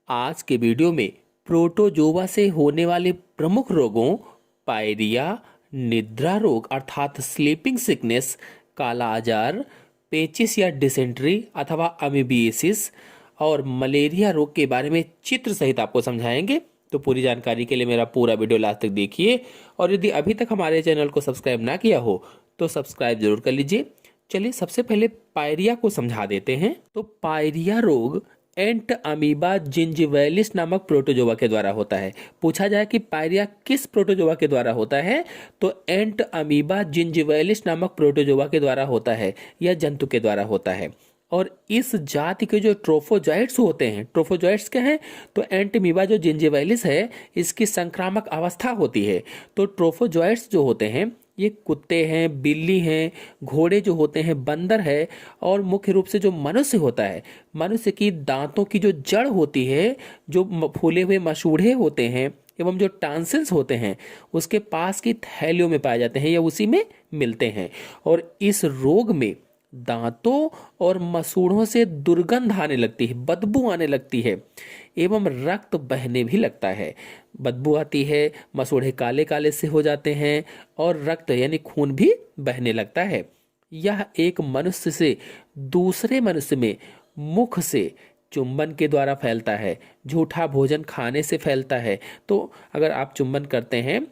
आज के वीडियो में प्रोटोजोआ से होने वाले प्रमुख रोगों पायरिया, निद्रा रोग अर्थात स्लीपिंग सिकनेस, काला आजार, पेचिस या डिसेंट्री अथवा अमीबिएसिस और मलेरिया रोग के बारे में चित्र सहित आपको समझाएंगे। तो पूरी जानकारी के लिए मेरा पूरा वीडियो लास्ट तक देखिए और यदि अभी तक हमारे चैनल को सब्सक्राइब ना किया हो तो सब्सक्राइब जरूर कर लीजिए। चलिए सबसे पहले पायरिया को समझा देते हैं। तो पायरिया रोग एंट अमीबा जिंजिवैलिस नामक प्रोटोजोआ के द्वारा होता है। पूछा जाए कि पायरिया किस प्रोटोजोआ के द्वारा होता है तो एंट अमीबा जिंजिवैलिस नामक प्रोटोजोआ के द्वारा होता है या जंतु के द्वारा होता है। और इस जाति के जो ट्रोफोजॉइट्स होते हैं, ट्रोफोजॉइट्स क्या हैं तो एंट अमीबा जो जिंजिवैलिस है इसकी संक्रामक अवस्था होती है। तो ट्रोफोजॉइट्स जो होते हैं ये कुत्ते हैं, बिल्ली हैं, घोड़े जो होते हैं, बंदर है और मुख्य रूप से जो मनुष्य होता है, मनुष्य की दांतों की जो जड़ होती है, जो फूले हुए मसूड़े होते हैं एवं जो टांसिल्स होते हैं उसके पास की थैलियों में पाए जाते हैं या उसी में मिलते हैं। और इस रोग में दांतों और मसूड़ों से दुर्गंध आने लगती है, बदबू आने लगती है एवं रक्त बहने भी लगता है। बदबू आती है, मसूड़े काले काले से हो जाते हैं और रक्त यानी खून भी बहने लगता है। यह एक मनुष्य से दूसरे मनुष्य में मुख से चुंबन के द्वारा फैलता है, झूठा भोजन खाने से फैलता है। तो अगर आप चुंबन करते हैं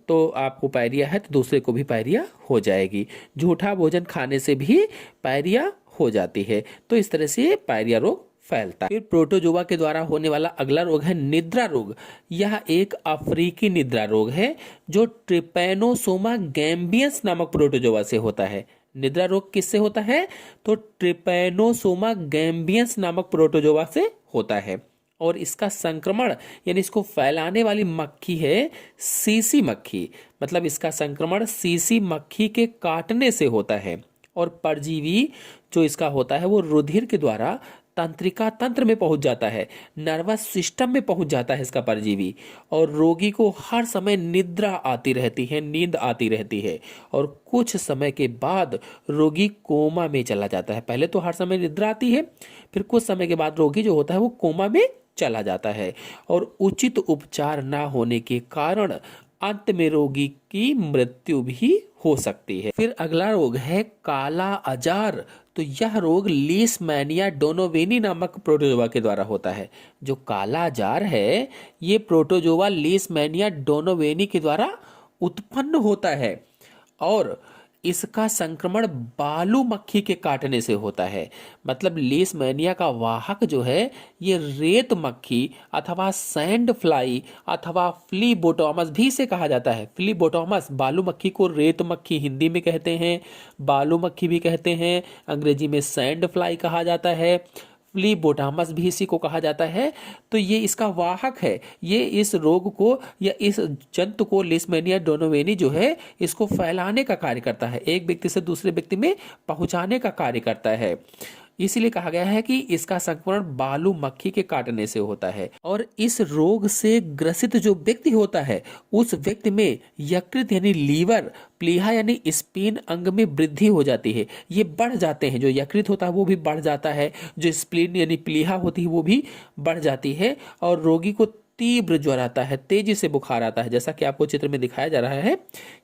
तो आपको पायरिया है तो दूसरे को भी पायरिया हो जाएगी। झूठा भोजन खाने से भी पायरिया हो जाती है। तो इस तरह से पायरिया रोग फैलता है। फिर प्रोटोजोआ के द्वारा होने वाला अगला रोग है निद्रा रोग। यह एक अफ्रीकी निद्रा रोग है जो ट्रिपैनोसोमा गैम्बियंस नामक प्रोटोजोआ से होता है। निद्रा रोग किससे होता है तो ट्रिपैनोसोमा गैम्बियंस नामक प्रोटोजोआ से होता है। और इसका संक्रमण यानी इसको फैलाने वाली मक्खी है सीसी मक्खी, मतलब इसका संक्रमण सीसी मक्खी के काटने से होता है। और परजीवी जो इसका होता है वो रुधिर के द्वारा तंत्रिका तंत्र में पहुंच जाता है, नर्वस सिस्टम में पहुंच जाता है इसका परजीवी। और रोगी को हर समय निद्रा आती रहती है, नींद आती रहती है और कुछ समय के बाद रोगी कोमा में चला जाता है। पहले तो हर समय निद्रा आती है, फिर कुछ समय के बाद रोगी जो होता है वो कोमा में चला जाता है और उचित उपचार ना होने के कारण अंत में रोगी की मृत्यु भी हो सकती है। फिर अगला रोग है काला आजार। तो यह रोग लीशमैनिया डोनोवेनी नामक प्रोटोजोआ के द्वारा होता है। जो काला आजार है ये प्रोटोजोआ लीशमैनिया डोनोवेनी के द्वारा उत्पन्न होता है और इसका संक्रमण बालू मक्खी के काटने से होता है। मतलब लीशमैनिया का वाहक जो है ये रेत मक्खी अथवा सैंड फ्लाई अथवा फ्लीबोटोमस भी इसे कहा जाता है। फ्लीबोटोमस बालू मक्खी को रेत मक्खी हिंदी में कहते हैं, बालू मक्खी भी कहते हैं, अंग्रेजी में सैंड फ्लाई कहा जाता है, फ्लीबोटामस भी इसी को कहा जाता है। तो ये इसका वाहक है, ये इस रोग को या इस जंतु को लीशमैनिया डोनोवेनी जो है इसको फैलाने का कार्य करता है, एक व्यक्ति से दूसरे व्यक्ति में पहुंचाने का कार्य करता है। इसीलिए कहा गया है कि इसका संक्रमण बालू मक्खी के काटने से होता है। और इस रोग से ग्रसित जो व्यक्ति होता है उस व्यक्ति में यकृत यानी लीवर, प्लीहा यानी स्प्लीन अंग में वृद्धि हो जाती है, ये बढ़ जाते हैं। जो यकृत होता है वो भी बढ़ जाता है, जो स्प्लीन यानी प्लीहा होती है वो भी बढ़ जाती है और रोगी को तीव्र ज्वर आता है, तेजी से बुखार आता है, जैसा कि आपको चित्र में दिखाया जा रहा है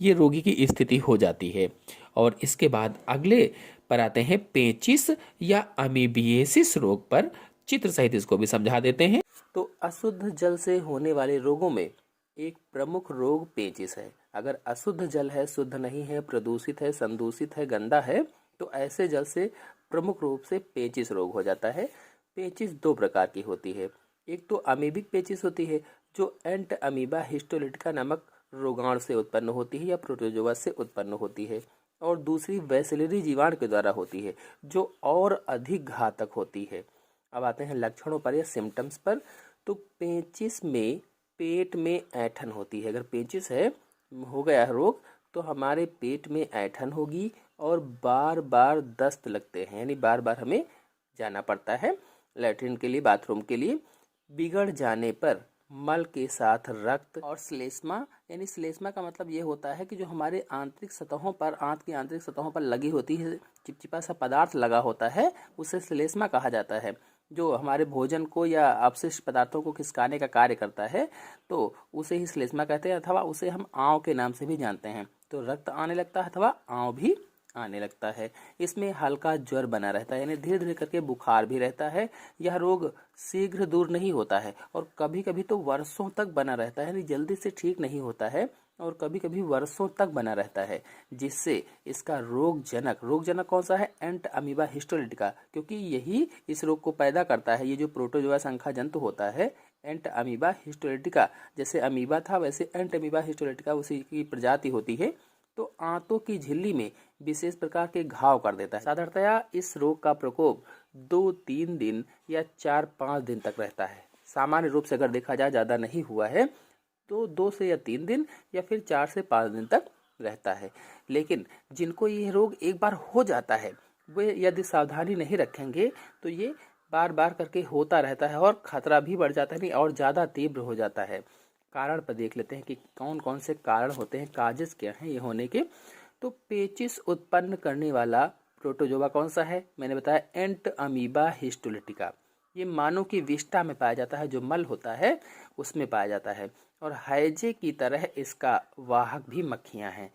ये रोगी की स्थिति हो जाती है। और इसके बाद अगले पर आते हैं पेचिस या अमीबिएसिस रोग पर। चित्र सहित इसको भी समझा देते हैं। तो अशुद्ध जल से होने वाले रोगों में एक प्रमुख रोग पेचिस है। अगर अशुद्ध जल है, शुद्ध नहीं है, प्रदूषित है, संदूषित है, गंदा है तो ऐसे जल से प्रमुख रूप से पेचिस रोग हो जाता है। पेचिस दो प्रकार की होती है। एक तो अमीबिक पेचिस होती है जो एंट अमीबा हिस्टोलिटिका नामक रोगाणु से उत्पन्न होती है या प्रोटोजोआ से उत्पन्न होती है। और दूसरी बैसिलरी जीवाणु के द्वारा होती है जो और अधिक घातक होती है। अब आते हैं लक्षणों पर या सिम्टम्स पर। तो पेचिस में पेट में ऐंठन होती है। अगर पेचिस है, हो गया है रोग, तो हमारे पेट में ऐंठन होगी और बार बार दस्त लगते हैं, यानी बार बार हमें जाना पड़ता है लैट्रिन के लिए, बाथरूम के लिए। बिगड़ जाने पर मल के साथ रक्त और श्लेष्मा, यानी श्लेष्मा का मतलब ये होता है कि जो हमारे आंतरिक सतहों पर, आंत की आंतरिक सतहों पर लगी होती है चिपचिपा सा पदार्थ लगा होता है उसे श्लेष्मा कहा जाता है। जो हमारे भोजन को या अपशिष्ट पदार्थों को खिसकाने का कार्य करता है, तो उसे ही श्लेष्मा कहते हैं, अथवा उसे हम आंव के नाम से भी जानते हैं। तो रक्त आने लगता है अथवा आंव भी आने लगता है। इसमें हल्का ज्वर बना रहता है, यानी धीरे धीरे करके बुखार भी रहता है। यह रोग शीघ्र दूर नहीं होता है और कभी कभी तो वर्षों तक बना रहता है, यानी जल्दी से ठीक नहीं होता है और कभी कभी वर्षों तक बना रहता है, जिससे इसका रोगजनक कौन सा है? एंट अमीबा हिस्टोलिटिका, क्योंकि यही इस रोग को पैदा करता है। ये जो प्रोटोजोआ शंखा जंतु होता है एंट अमीबा हिस्टोलिटिका, जैसे अमीबा था वैसे एंट अमीबा हिस्टोलिटिका उसी की प्रजाति होती है। तो आंतों की झिल्ली में विशेष प्रकार के घाव कर देता है। साधारणतया इस रोग का प्रकोप 2-3 दिन या 4-5 दिन तक रहता है। सामान्य रूप से अगर देखा जाए, ज़्यादा नहीं हुआ है तो 2 से या 3 दिन या फिर 4 से 5 दिन तक रहता है। लेकिन जिनको ये रोग एक बार हो जाता है, वे यदि सावधानी नहीं रखेंगे तो ये बार बार करके होता रहता है और खतरा भी बढ़ जाता है, नहीं और ज़्यादा तीव्र हो जाता है। कारण पर देख लेते हैं कि कौन कौन से कारण होते हैं, काजेस क्या हैं ये होने के। तो पेचिस उत्पन्न करने वाला प्रोटोजोआ कौन सा है? मैंने बताया एंट अमीबा हिस्टोलिटिका। ये मानव की विष्ठा में पाया जाता है, जो मल होता है उसमें पाया जाता है। और हैजे की तरह इसका वाहक भी मक्खियाँ हैं।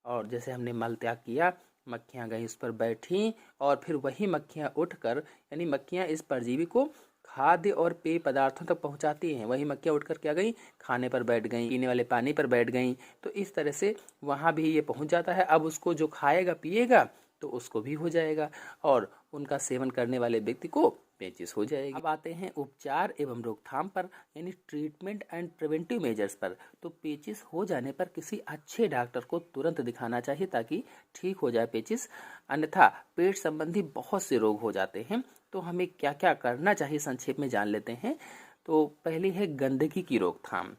और जैसे हमने मल त्याग किया, मक्खियाँ गई उस पर बैठी और फिर वही मक्खियाँ उठकर, यानी मक्खियाँ इस परजीवी को खाद्य और पेय पदार्थों तक पहुंचाती हैं। वही मक्खियाँ उठकर क्या गई? खाने पर बैठ गई, पीने वाले पानी पर बैठ गई। तो इस तरह से वहाँ भी ये पहुंच जाता है। अब उसको जो खाएगा पिएगा तो उसको भी हो जाएगा और उनका सेवन करने वाले व्यक्ति को पेचिस हो जाएगी। अब आते हैं उपचार एवं रोकथाम पर, यानी ट्रीटमेंट एंड प्रिवेंटिव मेजर्स पर। तो पेचिस हो जाने पर किसी अच्छे डॉक्टर को तुरंत दिखाना चाहिए ताकि ठीक हो जाए पेचिस। अन्यथा पेट संबंधी बहुत से रोग हो जाते हैं। तो हमें क्या क्या करना चाहिए संक्षेप में जान लेते हैं। तो पहली है गंदगी की रोकथाम।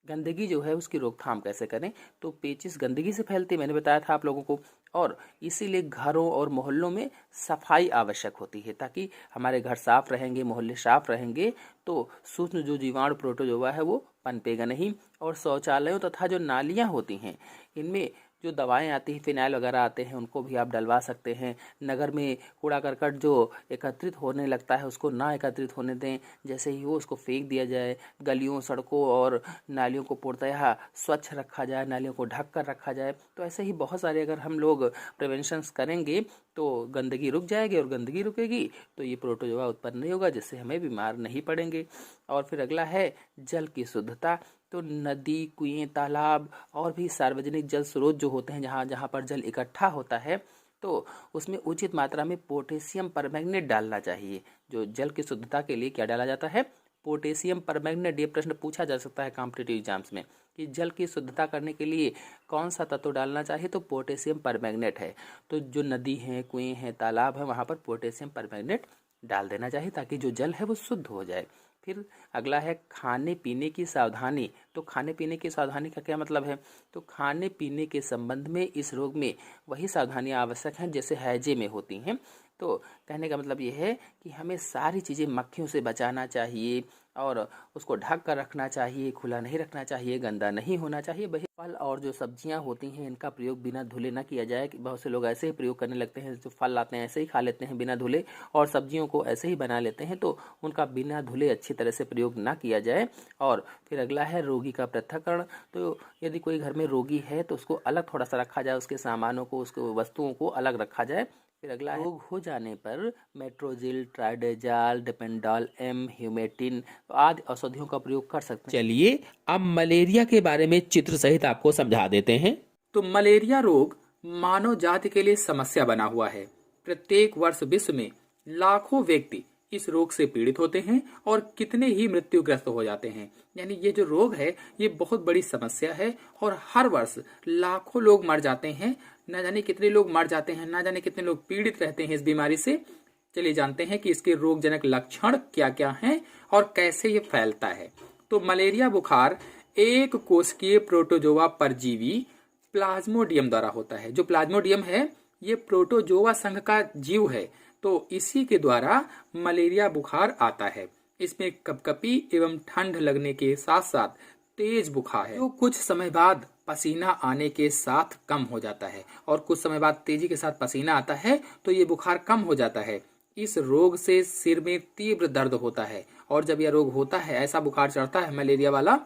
गंदगी जो है उसकी रोकथाम कैसे करें? तो पेचिस गंदगी से फैलती है, मैंने बताया था आप लोगों को, और इसीलिए घरों और मोहल्लों में सफाई आवश्यक होती है। ताकि हमारे घर साफ रहेंगे, मोहल्ले साफ रहेंगे तो सूक्ष्म जो जीवाणु प्रोटोजोआ है वो पनपेगा नहीं। और शौचालयों तथा जो नालियाँ होती हैं इनमें जो दवाएं आती हैं, फिनाइल वगैरह आते हैं, उनको भी आप डलवा सकते हैं। नगर में कूड़ा करकट जो एकत्रित होने लगता है उसको ना एकत्रित होने दें, जैसे ही हो उसको फेंक दिया जाए। गलियों, सड़कों और नालियों को पूर्णतः स्वच्छ रखा जाए, नालियों को ढक कर रखा जाए। तो ऐसे ही बहुत सारे अगर हम लोग प्रिवेंशंस करेंगे तो गंदगी रुक जाएगी, और गंदगी रुकेगी तो ये प्रोटोजोआ उत्पन्न नहीं होगा, जिससे हमें बीमार नहीं पड़ेंगे। और फिर अगला है जल की शुद्धता। तो नदी, कुएं, तालाब और भी सार्वजनिक जल स्रोत जो होते हैं, जहाँ जहाँ पर जल इकट्ठा होता है, तो उसमें उचित मात्रा में पोटेशियम परमैंगनेट डालना चाहिए। जो जल की शुद्धता के लिए क्या डाला जाता है? Potassium permanganate. ये प्रश्न पूछा जा सकता है कॉम्पिटिटिव एग्जाम्स में कि जल की शुद्धता करने के लिए कौन सा तत्व डालना चाहिए? तो पोटेशियम परमैंगनेट है। तो जो नदी है, कुएं हैं, तालाब है, वहाँ पर पोटेशियम परमैंगनेट डाल देना चाहिए ताकि जो जल है वो शुद्ध हो जाए। फिर अगला है खाने पीने की सावधानी। तो खाने पीने की सावधानी का क्या मतलब है? तो खाने पीने के संबंध में इस रोग में वही सावधानियां आवश्यक हैं जैसे हैजे में होती हैं। तो कहने का मतलब ये है कि हमें सारी चीज़ें मक्खियों से बचाना चाहिए और उसको ढक कर रखना चाहिए, खुला नहीं रखना चाहिए, गंदा नहीं होना चाहिए। वही फल और जो सब्जियां होती हैं इनका प्रयोग बिना धुले ना किया जाए। बहुत से लोग ऐसे ही प्रयोग करने लगते हैं, जो फल लाते हैं ऐसे ही खा लेते हैं बिना धुले, और सब्जियों को ऐसे ही बना लेते हैं। तो उनका बिना धुले अच्छी तरह से प्रयोग ना किया जाए। और फिर अगला है रोगी का पृथक्करण। तो यदि कोई घर में रोगी है तो उसको अलग थोड़ा सा रखा जाए, उसके सामानों को, उसको वस्तुओं को अलग रखा जाए। फिर अगला रोग हो जाने पर मेट्रोजिल, ट्राइडेजाल, डिपेंडॉल एम, ह्यूमेटिन आदि औषधियों का प्रयोग कर सकते हैं। चलिए अब मलेरिया के बारे में चित्र सहित आपको समझा देते हैं। तो मलेरिया रोग मानव जाति के लिए समस्या बना हुआ है। प्रत्येक वर्ष विश्व में लाखों व्यक्ति इस रोग से पीड़ित होते हैं और कितने ही मृत्युग्रस्त हो जाते हैं। यानी ये जो रोग है ये बहुत बड़ी समस्या है और हर वर्ष लाखों लोग मर जाते हैं। ना जाने कितने लोग मर जाते हैं, ना जाने कितने लोग पीड़ित रहते हैं इस बीमारी से। चलिए जानते हैं कि इसके रोगजनक लक्षण क्या क्या हैं और कैसे ये फैलता है। तो मलेरिया बुखार एक कोशिकीय प्रोटोजोआ परजीवी प्लाज्मोडियम द्वारा होता है। जो प्लाज्मोडियम है ये प्रोटोजोआ संघ का जीव है, तो इसी के द्वारा मलेरिया बुखार आता है। इसमें कपकपी एवं ठंड लगने के साथ साथ तेज बुखार है, जो कुछ समय बाद पसीना आने के साथ कम हो जाता है। और कुछ समय बाद तेजी के साथ पसीना आता है तो ये बुखार कम हो जाता है। इस रोग से सिर में तीव्र दर्द होता है और जब यह रोग होता है, ऐसा बुखार चढ़ता है मलेरिया वाला,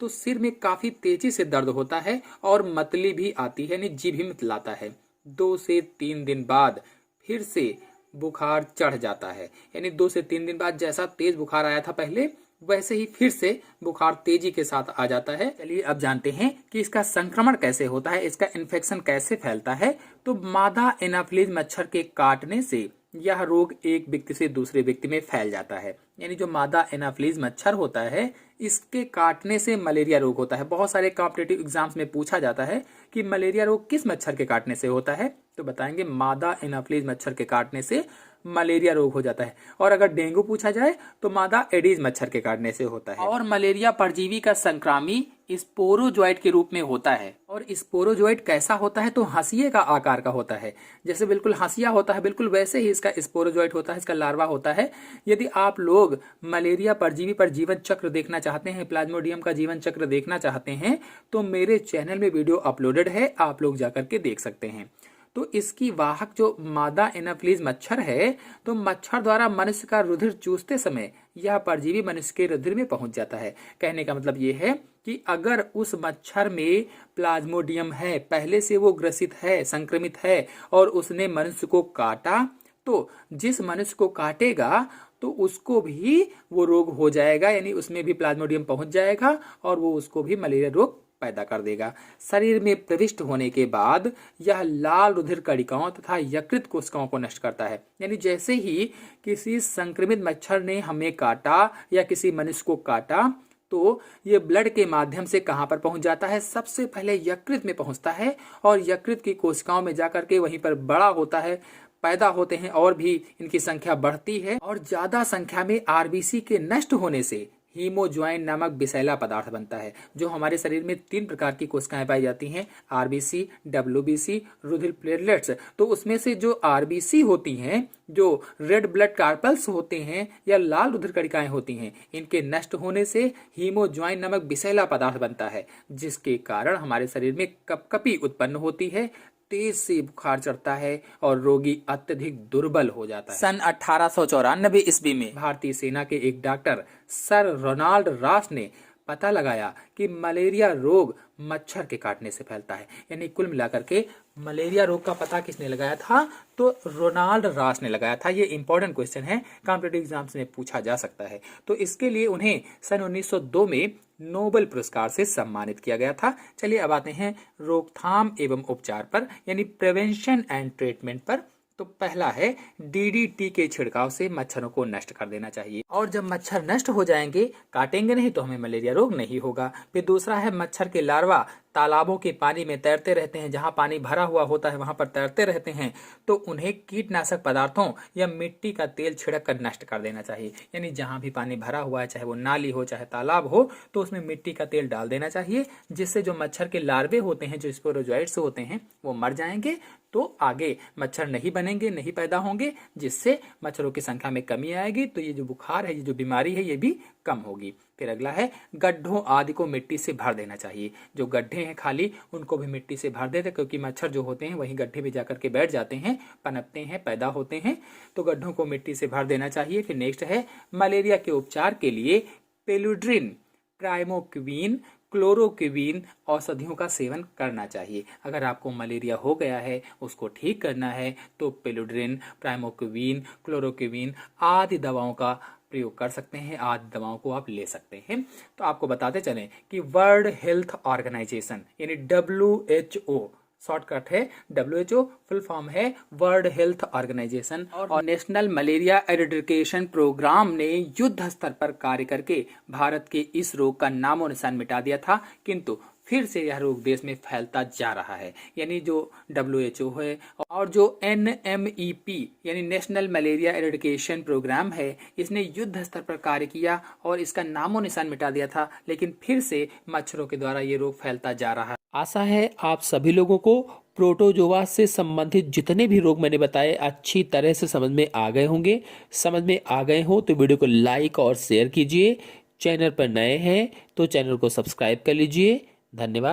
तो सिर में काफी तेजी से दर्द होता है और मतली भी आती है, यानी जीभ भी मितलाता है। 2 से 3 दिन बाद फिर से बुखार चढ़ जाता है, यानी 2 से 3 दिन बाद जैसा तेज बुखार आया था पहले, वैसे ही फिर से बुखार तेजी के साथ आ जाता है। चलिए अब जानते हैं कि इसका संक्रमण कैसे होता है, इसका इन्फेक्शन कैसे फैलता है। तो मादा एनाफिलीज मच्छर के काटने से यह रोग एक व्यक्ति से दूसरे व्यक्ति में फैल जाता है। यानी जो मादा एनाफिलीज मच्छर होता है, इसके काटने से मलेरिया रोग होता है। बहुत सारे कॉम्पिटिटिव एग्जाम्स में पूछा जाता है कि मलेरिया रोग किस मच्छर के काटने से होता है, तो बताएंगे मादा एनाफिलीज मच्छर के काटने से मलेरिया रोग हो जाता है। और अगर डेंगू पूछा जाए तो मादा एडीज मच्छर के काटने से होता है। और मलेरिया परजीवी का संक्रामी स्पोरोजोइट के रूप में होता है। और स्पोरोजोइट कैसा होता है, तो हंसिये का आकार का होता है। जैसे बिल्कुल हंसिया होता है, बिल्कुल वैसे ही इसका स्पोरोजोइट होता है, इसका लार्वा होता है। यदि आप लोग मलेरिया परजीवी पर जीवन चक्र देखना चाहते हैं, प्लाज्मोडियम का जीवन चक्र देखना चाहते हैं, तो मेरे चैनल में वीडियो अपलोडेड है, आप लोग जाकर के देख सकते हैं। तो इसकी वाहक जो मादा एनाफिलीज मच्छर है, तो मच्छर द्वारा मनुष्य का रुधिर चूसते समय यह परजीवी मनुष्य के रुधिर में पहुंच जाता है। कहने का मतलब ये है कि अगर उस मच्छर में प्लाज्मोडियम है, पहले से वो ग्रसित है, संक्रमित है, और उसने मनुष्य को काटा, तो जिस मनुष्य को काटेगा तो उसको भी वो रोग हो जाएगा, यानी उसमें भी प्लाज्मोडियम पहुंच जाएगा और वो उसको भी मलेरिया रोग पैदा कर देगा। शरीर में प्रविष्ट होने के बाद यह लाल रुधिर कणिकाओं तथा यकृत कोशिकाओं को नष्ट करता है। यानी जैसे ही किसी संक्रमित मच्छर ने हमें काटा या किसी मनुष्य को काटा, तो ये ब्लड के माध्यम से कहां पर पहुंच जाता है, सबसे पहले यकृत में पहुंचता है और यकृत की कोशिकाओं में जाकर के वहीं पर बड़ा होता है, पैदा होते हैं और भी इनकी संख्या बढ़ती है। और ज्यादा संख्या में आरबीसी के नष्ट होने से हीमोज्वाइन नामक विषैला पदार्थ बनता है। जो हमारे शरीर में 3 प्रकार की कोशिकाएं पाई जाती हैं, आरबीसी, डब्ल्यूबीसी, रुधिर प्लेटलेट्स। तो उसमें से जो आरबीसी होती हैं, जो रेड ब्लड कार्पल्स होते हैं या लाल रुधिर कणिकाएं होती हैं, इनके नष्ट होने से हीमोज्वाइन नामक विषैला पदार्थ बनता है, जिसके कारण हमारे शरीर में कपकपी उत्पन्न होती है, तेज से बुखार चढ़ता है और रोगी अत्यधिक दुर्बल हो जाता है। सन 1894 ईस्वी में भारतीय सेना के एक डॉक्टर सर रोनाल्ड रॉस ने पता लगाया कि मलेरिया रोग मच्छर के काटने से फैलता है। यानी कुल मिलाकर के मलेरिया रोग का पता किसने लगाया था, तो रोनाल्ड रॉस ने लगाया था। ये इंपॉर्टेंट क्वेश्चन है, कॉम्पिटिटिव एग्जाम्स में पूछा जा सकता है। तो इसके लिए उन्हें सन 1902 में नोबेल पुरस्कार से सम्मानित किया गया था। चलिए अब आते हैं रोकथाम एवं उपचार पर, यानी प्रिवेंशन एंड ट्रीटमेंट पर। तो पहला है डीडीटी के छिड़काव से मच्छरों को नष्ट कर देना चाहिए। और जब मच्छर नष्ट हो जाएंगे, काटेंगे नहीं, तो हमें मलेरिया रोग नहीं होगा। फिर दूसरा है मच्छर के लार्वा तालाबों के पानी में तैरते रहते हैं, जहां पानी भरा हुआ होता है वहां पर तैरते रहते हैं, तो उन्हें कीटनाशक पदार्थों या मिट्टी का तेल छिड़क कर नष्ट कर देना चाहिए। यानी जहां भी पानी भरा हुआ है, चाहे वो नाली हो चाहे तालाब हो, तो उसमें मिट्टी का तेल डाल देना चाहिए, जिससे जो मच्छर के लार्वे होते हैं, जो स्पोरोजोइट्स होते हैं, वो मर जाएंगे। तो आगे मच्छर नहीं बनेंगे, नहीं पैदा होंगे, जिससे मच्छरों की संख्या में कमी आएगी। तो ये जो बुखार है, ये जो बीमारी है, ये भी कम होगी। फिर अगला है गड्ढों आदि को मिट्टी से भर देना चाहिए। जो गड्ढे हैं खाली, उनको भी मिट्टी से भर देते, क्योंकि मच्छर जो होते हैं वही गड्ढे में जाकर के बैठ जाते हैं, पनपते हैं, पैदा होते हैं। तो गड्ढों को मिट्टी से भर देना चाहिए। फिर नेक्स्ट है मलेरिया के उपचार के लिए पेलुड्रिन, प्राइमोक्विन, क्लोरोक्विन औषधियों का सेवन करना चाहिए। अगर आपको मलेरिया हो गया है, उसको ठीक करना है, तो पेलुड्रिन, प्राइमोक्विन, क्लोरोक्विन आदि दवाओं का प्रयोग कर सकते हैं, आदि दवाओं को आप ले सकते हैं। तो आपको बताते चलें कि वर्ल्ड हेल्थ ऑर्गेनाइजेशन यानी WHO, शॉर्टकट है WHO, फुल फॉर्म है वर्ल्ड हेल्थ ऑर्गेनाइजेशन, और नेशनल मलेरिया एरेडिकेशन प्रोग्राम ने युद्ध स्तर पर कार्य करके भारत के इस रोग का नामो निशान मिटा दिया था, किंतु फिर से यह रोग देश में फैलता जा रहा है। यानी जो WHO है और जो NMEP यानी नेशनल मलेरिया एरेडिकेशन प्रोग्राम है, इसने युद्ध स्तर पर कार्य किया और इसका नामो निशान मिटा दिया था, लेकिन फिर से मच्छरों के द्वारा ये रोग फैलता जा रहा है। आशा है आप सभी लोगों को प्रोटोजोआ से संबंधित जितने भी रोग मैंने बताए अच्छी तरह से समझ में आ गए होंगे। समझ में आ गए हो तो वीडियो को लाइक और शेयर कीजिए। चैनल पर नए हैं तो चैनल को सब्सक्राइब कर लीजिए। धन्यवाद।